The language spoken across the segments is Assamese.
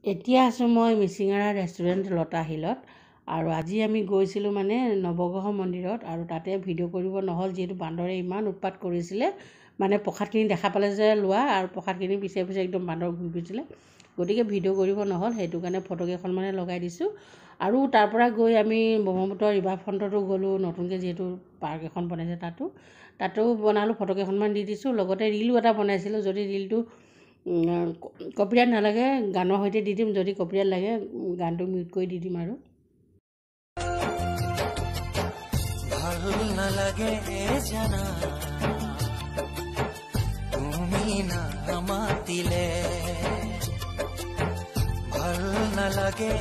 এতিয়া আছোঁ মই মিচিঙাৰা ৰেষ্টুৰেণ্ট লতা হিলত আৰু আজি আমি গৈছিলোঁ মানে নৱগ্ৰহ মন্দিৰত আৰু তাতে ভিডিঅ' কৰিব নহ'ল যিহেতু বান্দৰে ইমান উৎপাত কৰিছিলে মানে প্ৰসাদখিনি দেখা পালে যে লোৱা আৰু প্ৰসাদখিনি পিছে পিছে একদম বান্দৰ ঘূৰি ফুৰিছিলে গতিকে ভিডিঅ' কৰিব নহ'ল সেইটো কাৰণে ফটোকেইখন মানে লগাই দিছোঁ আৰু তাৰ পৰা গৈ আমি ব্ৰহ্মপুত্ৰ ৰিভাৰ ফ্ৰণ্টতো গ'লোঁ নতুনকৈ যিহেতু পাৰ্ক এখন বনাইছে তাতো বনালোঁ ফটোকেইখনমান দি দিছোঁ লগতে ৰীলো এটা বনাইছিলোঁ যদি ৰীলটো কপিৰাইট নালাগে গানৰ সৈতে দি দিম যদি কপিৰাইট লাগে গানটো মিউট কৰি দি দিম আৰু ভাল নালাগে জানা তুমি না মাতিলে ভাল নালাগে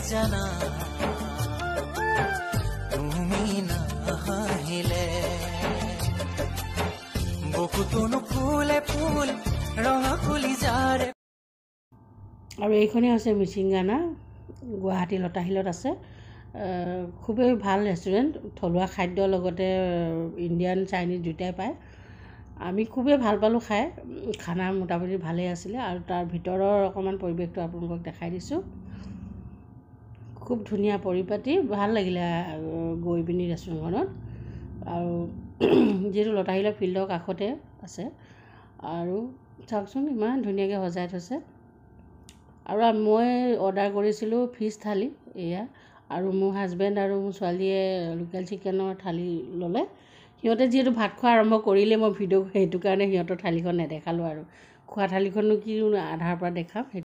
জানা তুমি না হাঁহিলে বুকুটোনো ফুলে ফুল ৰঙা ফুলি যাৰে আৰু এইখনেই হৈছে মিচিংগানা গুৱাহাটী লতাশিলত আছে খুবেই ভাল ৰেষ্টুৰেণ্ট থলুৱা খাদ্যৰ লগতে ইণ্ডিয়ান চাইনিজ দুটাই পায় আমি খুবেই ভাল পালোঁ খাই খানা মোটামুটি ভালেই আছিলে আৰু তাৰ ভিতৰৰ অকণমান পৰিৱেশটো আপোনালোকক দেখাই দিছোঁ খুব ধুনীয়া পৰিপাটি ভাল লাগিলে গৈ পিনি ৰেষ্টুৰেণ্টখনত আৰু যিহেতু লতাশিলৰ ফিল্ডৰ কাষতে আছে আৰু চাওকচোন ইমান ধুনীয়াকৈ সজাই থৈছে আৰু মই অৰ্ডাৰ কৰিছিলোঁ ফিছ থালি এয়া আৰু মোৰ হাজবেণ্ড আৰু মোৰ ছোৱালীয়ে লোকেল চিকেনৰ থালি ল'লে সিহঁতে যিহেতু ভাত খোৱা আৰম্ভ কৰিলে মই ভিডিঅ' সেইটো কাৰণে সিহঁতৰ থালিখন নেদেখালোঁ আৰু খোৱা থালিখনো কি আধাৰ পৰা দেখাম